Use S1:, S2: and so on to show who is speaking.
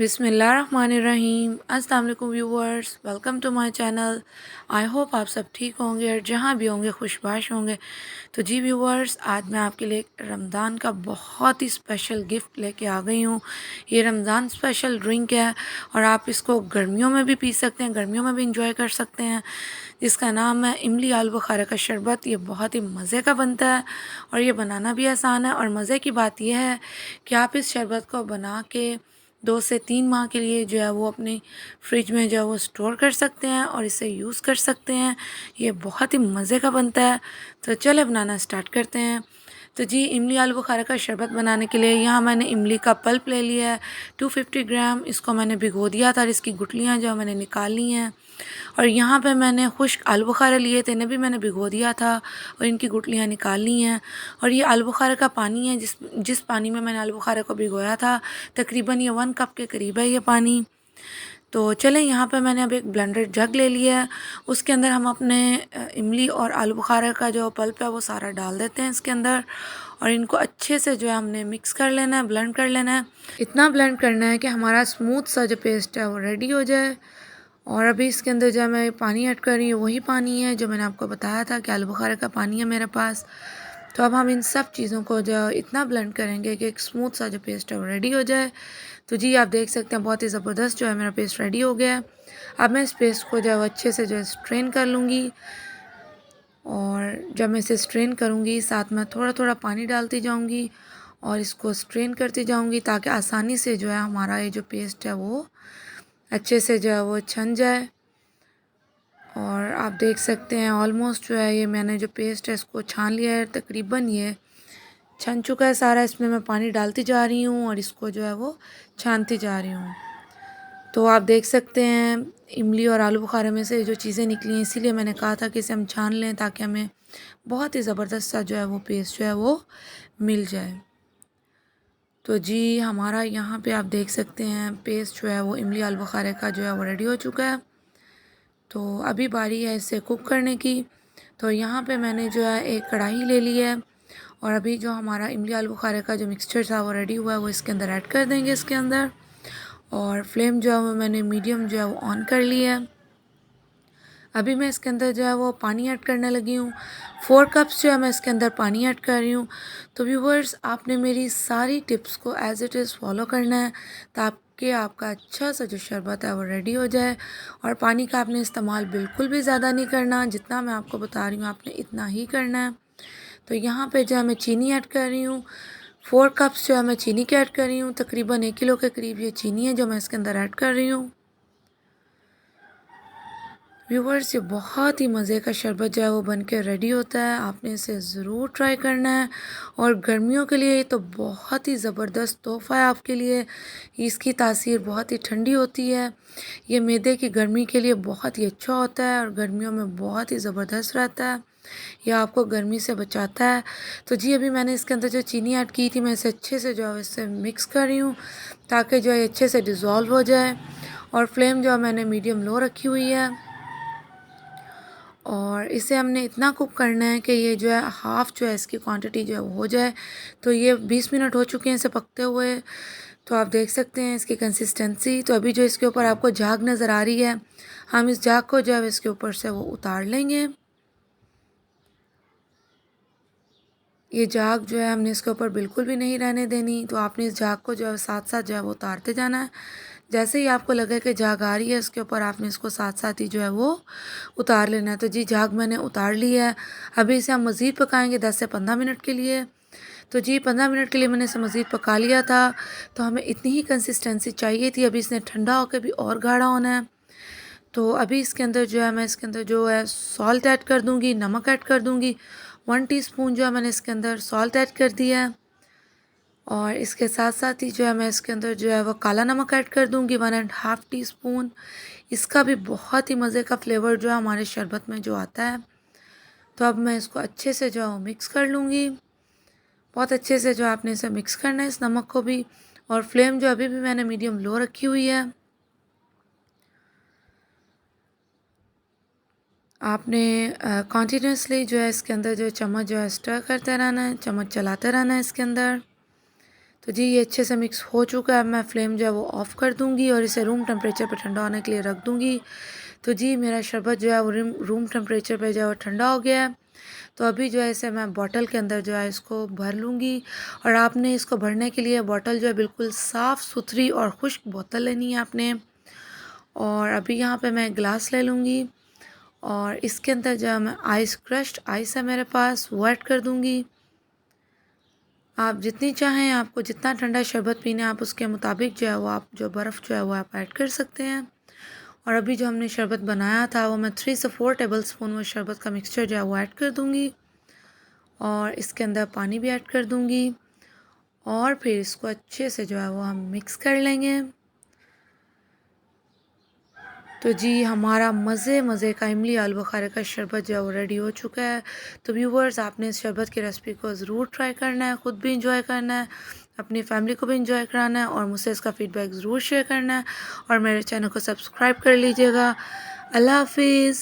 S1: बिस्मिल्लाहिर्रहमानिर्रहीम। अस्सलाम वालेकुम viewers, welcome to my channel. I hope आप सब ठीक होंगे और जहाँ भी होंगे खुशबाश होंगे। तो जी व्यूवर्स, आज मैं आपके लिए रमज़ान का बहुत ही स्पेशल गिफ्ट लेके आ गई हूँ। ये रमज़ान स्पेशल ड्रिंक है और आप इसको गर्मियों में भी पी सकते हैं, गर्मियों में भी इंजॉय कर सकते हैं। इसका नाम है इमली आलू बुखारा का शरबत। ये बहुत ही मज़े का बनता है और ये बनाना भी आसान है। और मज़े की बात यह है कि आप इस शरबत को बना के 2 से 3 माह के लिए जो है वो अपनी फ्रिज में जो है वो स्टोर कर सकते हैं और इसे यूज़ कर सकते हैं। ये बहुत ही मज़े का बनता है। तो चले बनाना स्टार्ट करते हैं। तो जी, इमली आलू बुखारा का शरबत बनाने के लिए यहाँ मैंने इमली का पल्प ले लिया है 250 ग्राम। इसको मैंने भिगो दिया था और इसकी गुठलियाँ जो मैंने निकाल ली हैं। और यहाँ पे मैंने खुश्क आलू बुखारा लिए थे, इन्हें भी मैंने भिगो दिया था और इनकी गुठलियाँ निकाल ली हैं। और ये आलू बुखारा का पानी है, जिस जिस पानी में मैंने आलू बुखारा को भिगोया था, तकरीबन ये 1 कप के करीब है ये पानी। तो चलें, यहाँ पे मैंने अब एक ब्लेंडर जग ले लिया है। उसके अंदर हम अपने इमली और आलू बुखारा का जो पल्प है वो सारा डाल देते हैं इसके अंदर और इनको अच्छे से जो है हमने मिक्स कर लेना है, ब्लेंड कर लेना है। इतना ब्लेंड करना है कि हमारा स्मूथ सा जो पेस्ट है वो रेडी हो जाए। और अभी इसके अंदर जो मैं पानी ऐड कर रही हूँ वही पानी है जो मैंने आपको बताया था कि आलू बुखारा का पानी है मेरे पास। तो अब हम इन सब चीज़ों को जो इतना ब्लेंड करेंगे कि एक स्मूथ सा जो पेस्ट है वो रेडी हो जाए। तो जी, आप देख सकते हैं बहुत ही ज़बरदस्त जो है मेरा पेस्ट रेडी हो गया है। अब मैं इस पेस्ट को जो है अच्छे से जो है स्ट्रेन कर लूँगी। और जब मैं इसे स्ट्रेन करूँगी साथ में थोड़ा थोड़ा पानी डालती जाऊँगी और इसको स्ट्रेन करती जाऊँगी ताकि आसानी से जो है हमारा ये जो पेस्ट है वो अच्छे से जो है वो छन जाए। और आप देख सकते हैं ऑलमोस्ट जो है ये मैंने जो पेस्ट है इसको छान लिया है, तकरीबन ये छन चुका है सारा। इसमें मैं पानी डालती जा रही हूँ और इसको जो है वो छानती जा रही हूँ। तो आप देख सकते हैं इमली और आलू बुखारे में से जो चीज़ें निकली हैं, इसीलिए मैंने कहा था कि इसे हम छान लें ताकि हमें बहुत ही ज़बरदस्त सा जो है वो पेस्ट जो है वो मिल जाए। तो जी, हमारा यहाँ पे आप देख सकते हैं पेस्ट जो है वो इमली आलू बुखारे का जो है वो रेडी हो चुका है। तो अभी बारी है इसे कुक करने की। तो यहाँ पे मैंने जो है एक कढ़ाई ले ली है और अभी जो हमारा इमली आलू बुखारे का जो मिक्सचर था वो रेडी हुआ है वो इसके अंदर ऐड कर देंगे इसके अंदर। और फ्लेम जो है वो मैंने मीडियम जो है वो ऑन कर ली है। अभी मैं इसके अंदर जो है वो पानी ऐड करने लगी हूँ। 4 कप्स जो है मैं इसके अंदर पानी ऐड कर रही हूँ। तो व्यूवर्स, आपने मेरी सारी टिप्स को एज़ इट इज़ फॉलो करना है ताकि आपका अच्छा सा जो शरबत है वो रेडी हो जाए। और पानी का आपने इस्तेमाल बिल्कुल भी ज़्यादा नहीं करना, जितना मैं आपको बता रही हूँ आपने इतना ही करना है। तो यहाँ पे जो है मैं चीनी ऐड कर रही हूँ। 4 कप्स जो है मैं चीनी के ऐड कर रही हूँ। तकरीबन 1 किलो के करीब ये चीनी है जो मैं इसके अंदर ऐड कर रही हूँ। व्यूवर्स, ये बहुत ही मज़े का शरबत जो है वो बन के रेडी होता है। आपने इसे ज़रूर ट्राई करना है। और गर्मियों के लिए ये तो बहुत ही ज़बरदस्त तोहफ़ा है आपके लिए। इसकी तासीर बहुत ही ठंडी होती है। ये मैदे की गर्मी के लिए बहुत ही अच्छा होता है और गर्मियों में बहुत ही ज़बरदस्त रहता है। यह आपको गर्मी से बचाता है। तो जी, अभी मैंने इसके अंदर जो चीनी ऐड की थी मैं इसे अच्छे से जो है इससे मिक्स कर रही हूँ ताकि जो है अच्छे से डिज़ोल्व हो जाए। और फ्लेम जो है मैंने मीडियम लो रखी हुई है। और इसे हमने इतना कुक करना है कि ये जो है हाफ़ जो है इसकी क्वांटिटी जो है वो हो जाए। तो ये 20 मिनट हो चुके हैं इसे पकते हुए। तो आप देख सकते हैं इसकी कंसिस्टेंसी। तो अभी जो इसके ऊपर आपको झाग नज़र आ रही है, हम इस झाग को जो है इसके ऊपर से वो उतार लेंगे। ये झाग जो है हमने इसके ऊपर बिल्कुल भी नहीं रहने देनी। तो आपने इस झाग को जो है साथ साथ जो है वो उतारते जाना है। जैसे ही आपको लगे कि झाग आ रही है इसके ऊपर आपने इसको साथ साथ ही जो है वो उतार लेना है। तो जी, झाग मैंने उतार ली है। अभी इसे हम मज़ीद पकाएंगे 10 से 15 मिनट के लिए। तो जी, 15 मिनट के लिए मैंने इसे मज़ीद पका लिया था। तो हमें इतनी ही कंसिस्टेंसी चाहिए थी। अभी इसने ठंडा होकर भी और गाढ़ा होना है। तो अभी इसके अंदर जो है मैं इसके अंदर जो है सॉल्ट ऐड कर दूँगी, नमक ऐड कर दूँगी। 1 टीस्पून जो है मैंने इसके अंदर सॉल्ट ऐड कर दिया है। और इसके साथ साथ ही जो है मैं इसके अंदर जो है वो काला नमक ऐड कर दूँगी 1.5 टीस्पून। इसका भी बहुत ही मज़े का फ्लेवर जो है हमारे शरबत में जो आता है। तो अब मैं इसको अच्छे से जो है वो मिक्स कर लूँगी। बहुत अच्छे से जो आपने इसे मिक्स करना है इस नमक को भी। और फ्लेम जो अभी भी मैंने मीडियम लो रखी हुई है। आपने कंटिन्यूसली जो है इसके अंदर जो चम्मच जो है स्टर करते रहना है, चम्मच चलाते रहना है इसके अंदर तो जी ये अच्छे से मिक्स हो चुका है। अब मैं फ्लेम जो है वो ऑफ़ कर दूँगी और इसे रूम टेम्परेचर पे ठंडा होने के लिए रख दूँगी। तो जी मेरा शरबत जो है वो रूम टेम्परेचर पे जो है वो ठंडा हो गया है। तो अभी जो है इसे मैं बॉटल के अंदर जो है इसको भर लूँगी और आपने इसको भरने के लिए बॉटल जो है बिल्कुल साफ़ सुथरी और खुश्क बोतल लेनी है आपने। और अभी यहाँ पे मैं ग्लास ले लूँगी और इसके अंदर जो है मैं आइस क्रश्ड आइस है मेरे पास वो ऐड कर दूँगी। आप जितनी चाहें, आपको जितना ठंडा शरबत पीना है आप उसके मुताबिक जो है वो आप जो बर्फ़ जो है वो आप ऐड कर सकते हैं। और अभी जो हमने शरबत बनाया था वो मैं 3 से 4 टेबलस्पून वो शरबत का मिक्सचर जो है वो ऐड कर दूँगी और इसके अंदर पानी भी ऐड कर दूँगी और फिर इसको अच्छे से जो है वो हम मिक्स कर लेंगे। तो जी हमारा मज़े का इमली आलू बुखारे का शरबत जो है वो रेडी हो चुका है। तो व्यूवर्स आपने इस शरबत की रेसिपी को ज़रूर ट्राई करना है, ख़ुद भी इंजॉय करना है, अपनी फैमिली को भी इंजॉय कराना है और मुझसे इसका फ़ीडबैक ज़रूर शेयर करना है और मेरे चैनल को सब्सक्राइब कर लीजिएगा। अल्लाह हाफ़िज़।